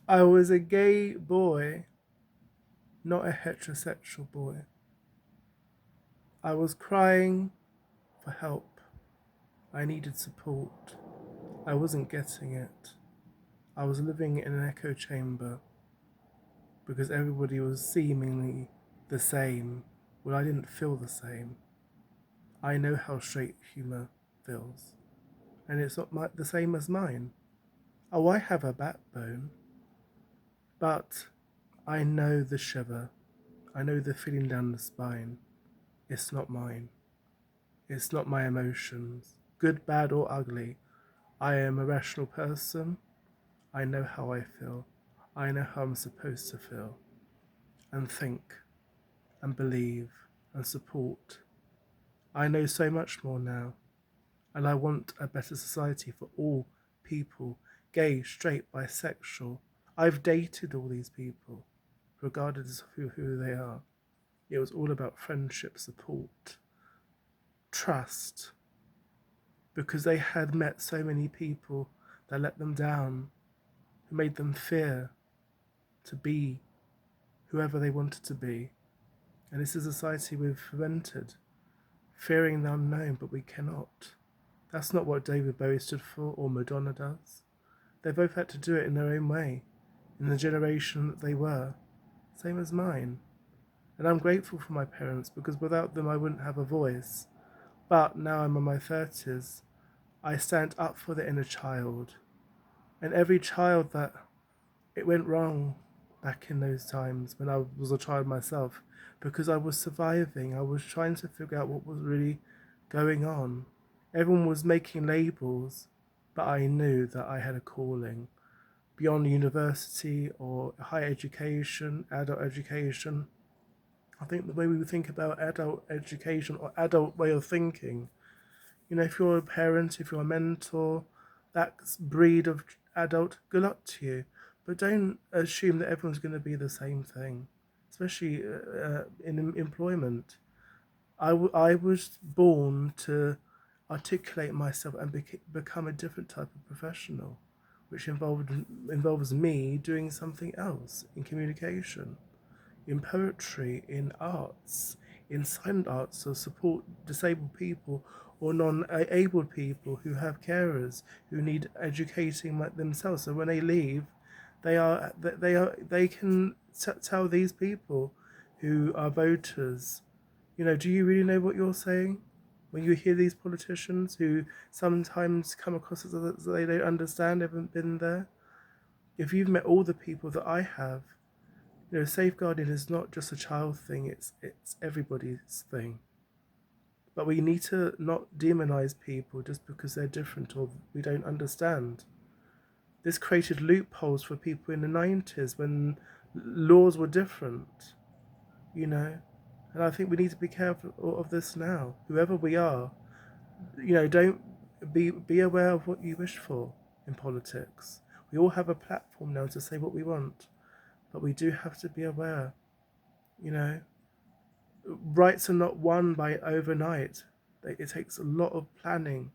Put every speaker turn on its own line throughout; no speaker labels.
I was a gay boy, not a heterosexual boy. I was crying for help. I needed support. I wasn't getting it. I was living in an echo chamber because everybody was seemingly the same. Well, I didn't feel the same. I know how straight humor feels, and it's not the same as mine. Oh, I have a backbone, but I know the shiver. I know the feeling down the spine. It's not mine. It's not my emotions, good, bad, or ugly. I am a rational person. I know how I feel. I know how I'm supposed to feel and think and believe and support. I know so much more now, and I want a better society for all people, gay, straight, bisexual. I've dated all these people, regardless of who they are. It was all about friendship, support, trust, because they had met so many people that let them down, who made them fear to be whoever they wanted to be. And this is a society we've prevented, fearing the unknown, but we cannot. That's not what David Bowie stood for or Madonna does. They both had to do it in their own way, in the generation that they were, same as mine. And I'm grateful for my parents because without them I wouldn't have a voice. But now I'm in my 30s, I stand up for the inner child. And every child that it went wrong back in those times when I was a child myself, because I was surviving, I was trying to figure out what was really going on. Everyone was making labels, but I knew that I had a calling beyond university or higher education, adult education. I think the way we think about adult education or adult way of thinking, if you're a parent, if you're a mentor, that breed of adult, good luck to you. But don't assume that everyone's going to be the same thing, especially in employment. I was born to articulate myself and become a different type of professional, which involves me doing something else in communication, in poetry, in arts, in silent arts, to support disabled people or non-abled people who have carers who need educating themselves. So when they leave, they can tell these people who are voters, do you really know what you're saying? When you hear these politicians who sometimes come across as they don't understand, haven't been there. If you've met all the people that I have, safeguarding is not just a child thing, it's everybody's thing. But we need to not demonize people just because they're different or we don't understand. This created loopholes for people in the 90s when laws were different, you know. And I think we need to be careful of this now. Whoever we are, don't be aware of what you wish for in politics. We all have a platform now to say what we want, but we do have to be aware. You know, rights are not won by overnight. It takes a lot of planning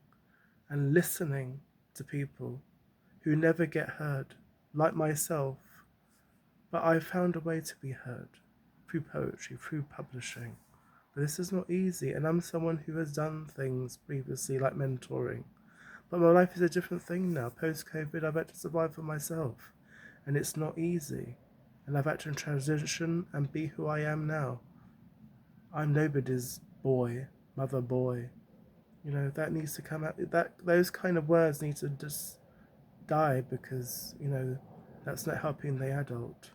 and listening to people who never get heard, like myself. But I found a way to be heard through poetry, through publishing. But this is not easy, and I'm someone who has done things previously, like mentoring. But my life is a different thing now. Post COVID, I've had to survive for myself, and it's not easy. And I've had to transition and be who I am now. I'm nobody's boy, mother boy. That needs to come out. Those kind of words need to just die because that's not helping the adult.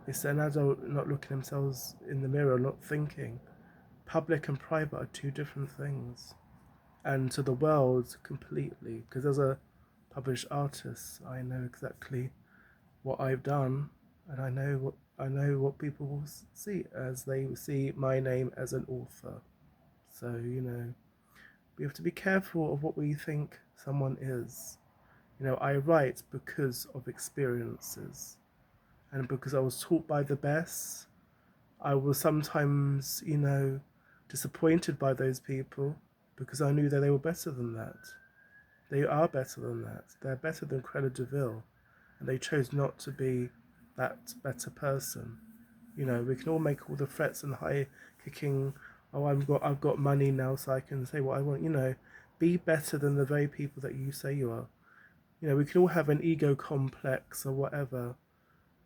It's an adult not looking themselves in the mirror, not thinking. Public and private are two different things, and to the world completely. Because as a published artist, I know exactly what I've done, and I know what people will see as they see my name as an author. So we have to be careful of what we think someone is. I write because of experiences, and because I was taught by the best. I was sometimes, disappointed by those people because I knew that they were better than that. They are better than that. They're better than Cruella de Vil. and they chose not to be that better person. You know, we can all make all the threats and high kicking. Oh, I've got money now, so I can say what I want. You know, be better than the very people that you say you are. You know, we can all have an ego complex or whatever,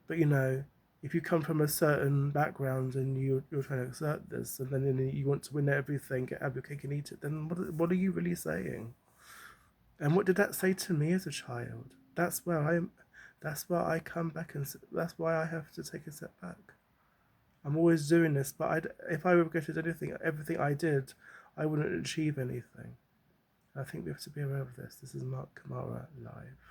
but you know, if you come from a certain background and you're trying to exert this, and then you want to win everything, have your cake and eat it, then what are you really saying? And what did that say to me as a child? That's where I'm. That's where I come back, and that's why I have to take a step back. I'm always doing this, but if I regretted anything, everything I did, I wouldn't achieve anything. I think we have to be aware of this. This is Mark Kamara live.